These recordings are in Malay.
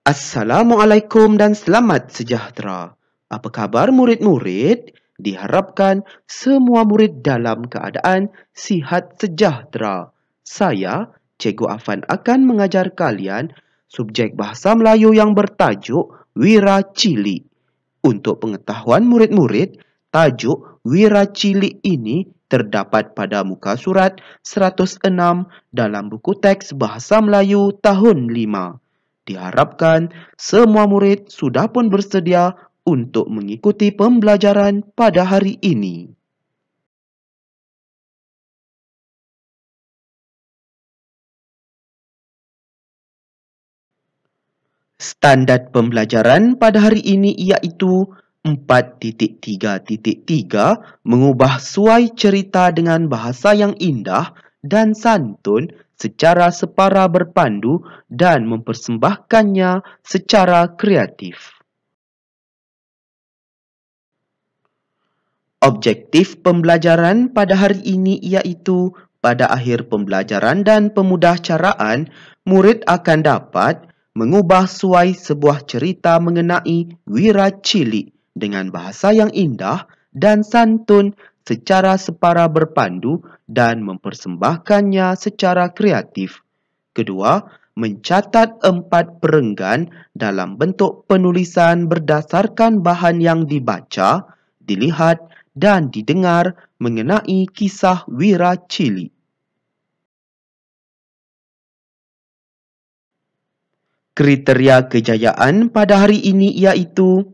Assalamualaikum dan selamat sejahtera. Apa khabar murid-murid? Diharapkan semua murid dalam keadaan sihat sejahtera. Saya, Cikgu Afan akan mengajar kalian subjek Bahasa Melayu yang bertajuk Wira Cilik. Untuk pengetahuan murid-murid, tajuk Wira Cilik ini terdapat pada muka surat 106 dalam buku teks Bahasa Melayu tahun 5. Diharapkan semua murid sudah pun bersedia untuk mengikuti pembelajaran pada hari ini. Standard pembelajaran pada hari ini iaitu 4.3.3 mengubah suai cerita dengan bahasa yang indah dan santun secara separa berpandu dan mempersembahkannya secara kreatif. Objektif pembelajaran pada hari ini iaitu pada akhir pembelajaran dan pemudahcaraan, murid akan dapat mengubah suai sebuah cerita mengenai Wira Cilik dengan bahasa yang indah dan santun secara separa berpandu dan mempersembahkannya secara kreatif. Kedua, mencatat 4 perenggan dalam bentuk penulisan berdasarkan bahan yang dibaca, dilihat dan didengar mengenai kisah Wira Cilik. Kriteria kejayaan pada hari ini iaitu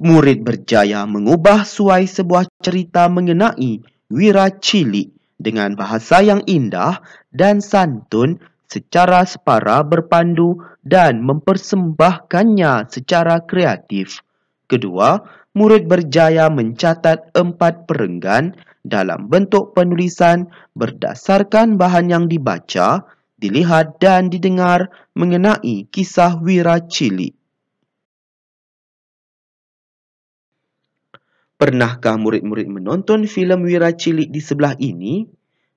murid berjaya mengubah suai sebuah cerita mengenai Wira Cilik dengan bahasa yang indah dan santun secara separa berpandu dan mempersembahkannya secara kreatif. Kedua, murid berjaya mencatat 4 perenggan dalam bentuk penulisan berdasarkan bahan yang dibaca, dilihat dan didengar mengenai kisah Wira Cilik. Pernahkah murid-murid menonton filem Wira Cilik di sebelah ini?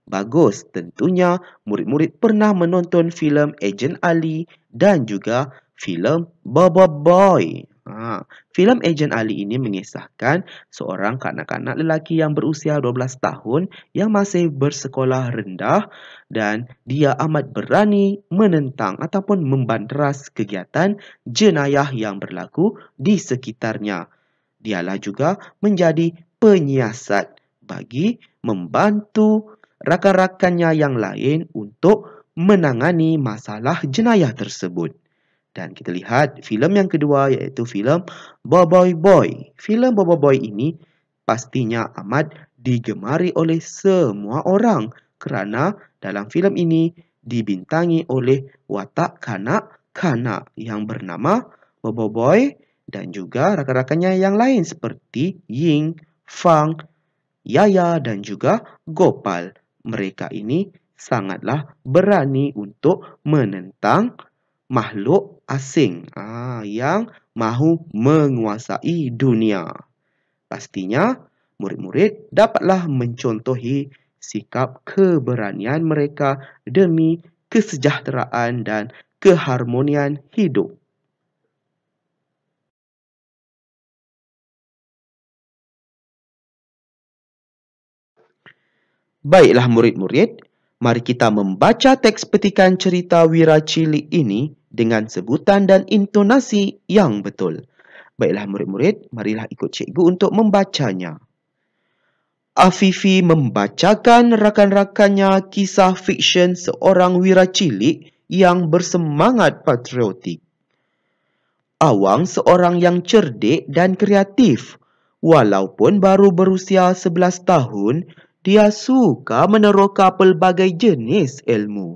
Bagus, tentunya murid-murid pernah menonton filem Ejen Ali dan juga filem Bobo Boy. Filem Ejen Ali ini mengisahkan seorang kanak-kanak lelaki yang berusia 12 tahun yang masih bersekolah rendah dan dia amat berani menentang ataupun membanderas kegiatan jenayah yang berlaku di sekitarnya. Dialah juga menjadi penyiasat bagi membantu rakan-rakannya yang lain untuk menangani masalah jenayah tersebut. Dan kita lihat filem yang kedua iaitu filem Bobo Boy. Filem Bobo Boy ini pastinya amat digemari oleh semua orang kerana dalam filem ini dibintangi oleh watak kanak-kanak yang bernama Bobo Boy dan juga rakan-rakannya yang lain seperti Ying, Fang, Yaya dan juga Gopal. Mereka ini sangatlah berani untuk menentang makhluk asing yang mahu menguasai dunia. Pastinya murid-murid dapatlah mencontohi sikap keberanian mereka demi kesejahteraan dan keharmonian hidup. Baiklah murid-murid, mari kita membaca teks petikan cerita Wira Cilik ini dengan sebutan dan intonasi yang betul. Baiklah murid-murid, marilah ikut cikgu untuk membacanya. Afifi membacakan rakan-rakannya kisah fiksyen seorang Wira Cilik yang bersemangat patriotik. Awang seorang yang cerdik dan kreatif. Walaupun baru berusia 11 tahun, dia suka meneroka pelbagai jenis ilmu.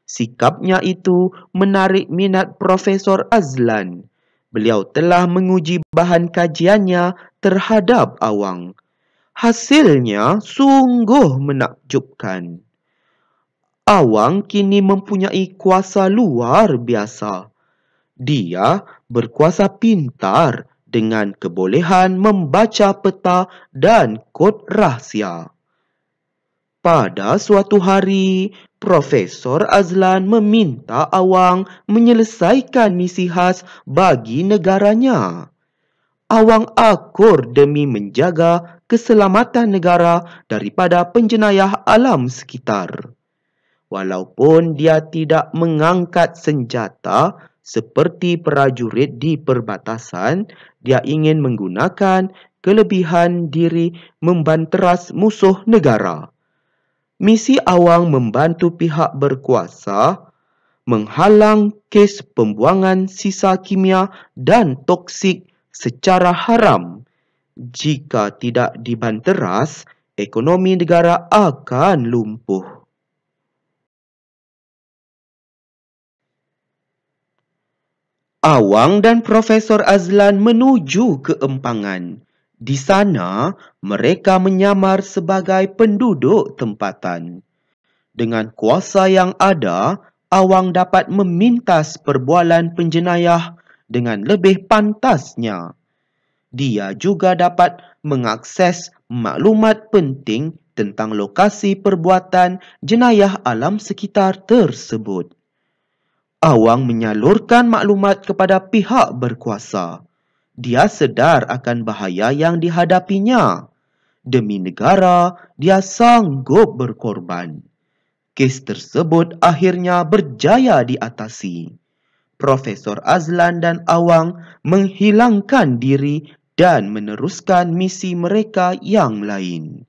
Sikapnya itu menarik minat Profesor Azlan. Beliau telah menguji bahan kajiannya terhadap Awang. Hasilnya sungguh menakjubkan. Awang kini mempunyai kuasa luar biasa. Dia berkuasa pintar dengan kebolehan membaca peta dan kod rahsia. Pada suatu hari, Profesor Azlan meminta Awang menyelesaikan misi khas bagi negaranya. Awang akur demi menjaga keselamatan negara daripada penjenayah alam sekitar. Walaupun dia tidak mengangkat senjata seperti prajurit di perbatasan, dia ingin menggunakan kelebihan diri membanteras musuh negara. Misi Awang membantu pihak berkuasa menghalang kes pembuangan sisa kimia dan toksik secara haram. Jika tidak dibanteras, ekonomi negara akan lumpuh. Awang dan Profesor Azlan menuju ke empangan. Di sana, mereka menyamar sebagai penduduk tempatan. Dengan kuasa yang ada, Awang dapat memintas perbualan penjenayah dengan lebih pantasnya. Dia juga dapat mengakses maklumat penting tentang lokasi perbuatan jenayah alam sekitar tersebut. Awang menyalurkan maklumat kepada pihak berkuasa. Dia sedar akan bahaya yang dihadapinya. Demi negara, dia sanggup berkorban. Kes tersebut akhirnya berjaya diatasi. Profesor Azlan dan Awang menghilangkan diri dan meneruskan misi mereka yang lain.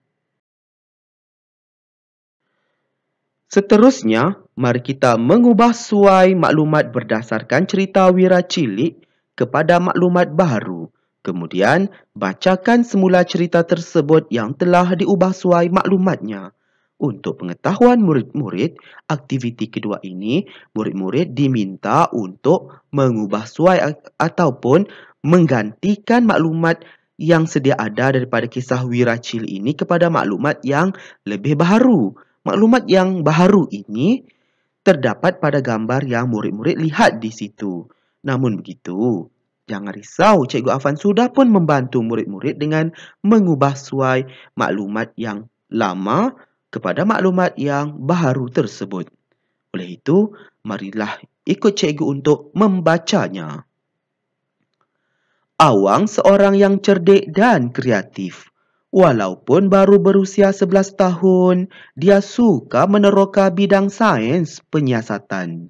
Seterusnya, mari kita mengubah suai maklumat berdasarkan cerita Wira Cilik kepada maklumat baharu. Kemudian, bacakan semula cerita tersebut yang telah diubah suai maklumatnya. Untuk pengetahuan murid-murid, aktiviti kedua ini, murid-murid diminta untuk mengubah suai ataupun menggantikan maklumat yang sedia ada daripada kisah Wira Cilik ini kepada maklumat yang lebih baharu. Maklumat yang baharu ini terdapat pada gambar yang murid-murid lihat di situ. Namun begitu, jangan risau, Cikgu Afan sudah pun membantu murid-murid dengan mengubah suai maklumat yang lama kepada maklumat yang baharu tersebut. Oleh itu, marilah ikut Cikgu untuk membacanya. Awang seorang yang cerdik dan kreatif. Walaupun baru berusia 11 tahun, dia suka meneroka bidang sains penyiasatan.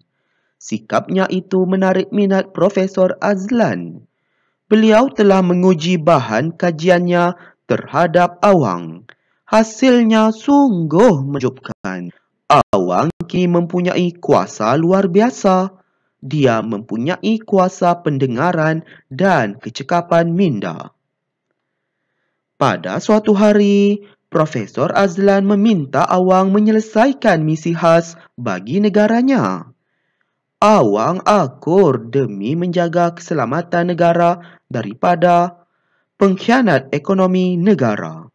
Sikapnya itu menarik minat Profesor Azlan. Beliau telah menguji bahan kajiannya terhadap Awang. Hasilnya sungguh menakjubkan. Awang kini mempunyai kuasa luar biasa. Dia mempunyai kuasa pendengaran dan kecekapan minda. Pada suatu hari, Profesor Azlan meminta Awang menyelesaikan misi khas bagi negaranya. Awang akur demi menjaga keselamatan negara daripada pengkhianat ekonomi negara.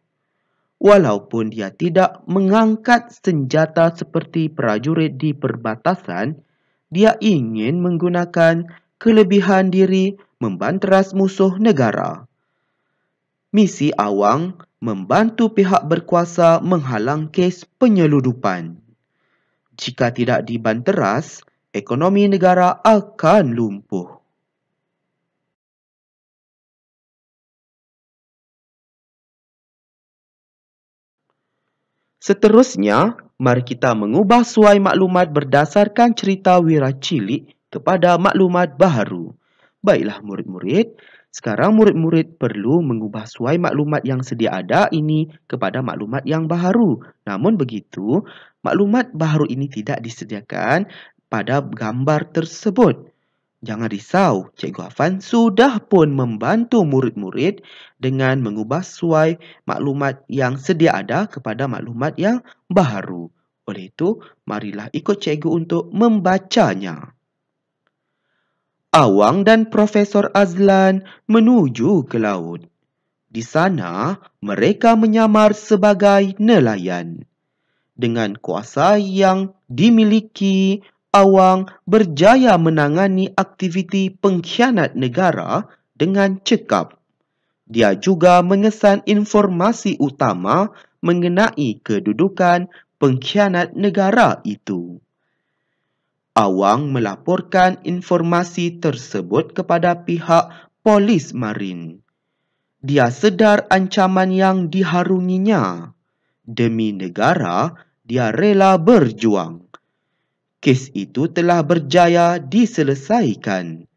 Walaupun dia tidak mengangkat senjata seperti prajurit di perbatasan, dia ingin menggunakan kelebihan diri membanteras musuh negara. Misi Awang membantu pihak berkuasa menghalang kes penyeludupan. Jika tidak dibanteras, ekonomi negara akan lumpuh. Seterusnya, mari kita mengubah suai maklumat berdasarkan cerita Wira Cilik kepada maklumat baharu. Baiklah murid-murid, sekarang murid-murid perlu mengubah suai maklumat yang sedia ada ini kepada maklumat yang baharu. Namun begitu, maklumat baharu ini tidak disediakan pada gambar tersebut. Jangan risau, Cikgu Afan sudah pun membantu murid-murid dengan mengubah suai maklumat yang sedia ada kepada maklumat yang baharu. Oleh itu, marilah ikut Cikgu untuk membacanya. Awang dan Profesor Azlan menuju ke laut. Di sana, mereka menyamar sebagai nelayan. Dengan kuasa yang dimiliki, Awang berjaya menangani aktiviti pengkhianat negara dengan cekap. Dia juga mengesan informasi utama mengenai kedudukan pengkhianat negara itu. Awang melaporkan informasi tersebut kepada pihak polis marin. Dia sedar ancaman yang diharunginya. Demi negara, dia rela berjuang. Kes itu telah berjaya diselesaikan.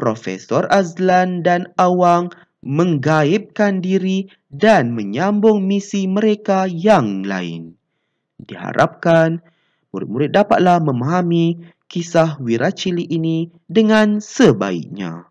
Profesor Azlan dan Awang menggaibkan diri dan menyambung misi mereka yang lain. Diharapkan murid-murid dapatlah memahami kisah Wiracili ini dengan sebaiknya.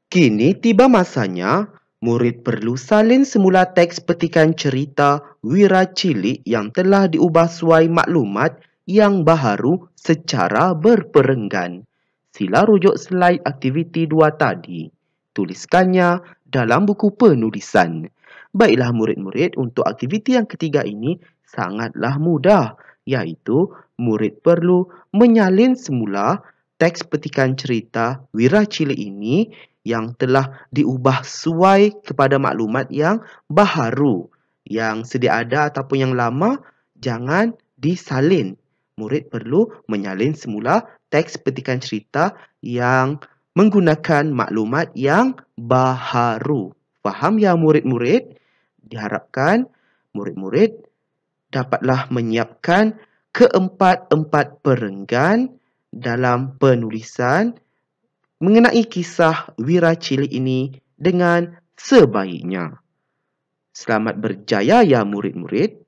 Kini tiba masanya murid perlu salin semula teks petikan cerita Wiracili yang telah diubah suai maklumat yang baharu secara berperenggan. Sila rujuk slide aktiviti 2 tadi. Tuliskannya dalam buku penulisan. Baiklah murid-murid, untuk aktiviti yang ketiga ini sangatlah mudah, iaitu murid perlu menyalin semula teks petikan cerita Wiracili ini yang telah diubah sesuai kepada maklumat yang baharu. Yang sedia ada ataupun yang lama, jangan disalin. Murid perlu menyalin semula teks petikan cerita yang menggunakan maklumat yang baharu. Faham ya murid-murid? Diharapkan murid-murid dapatlah menyiapkan keempat-empat perenggan dalam penulisan mengenai kisah Wiracili ini dengan sebaiknya. Selamat berjaya ya murid-murid.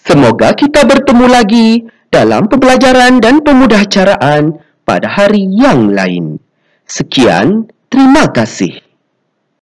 Semoga kita bertemu lagi dalam pembelajaran dan pemudahcaraan pada hari yang lain. Sekian, terima kasih.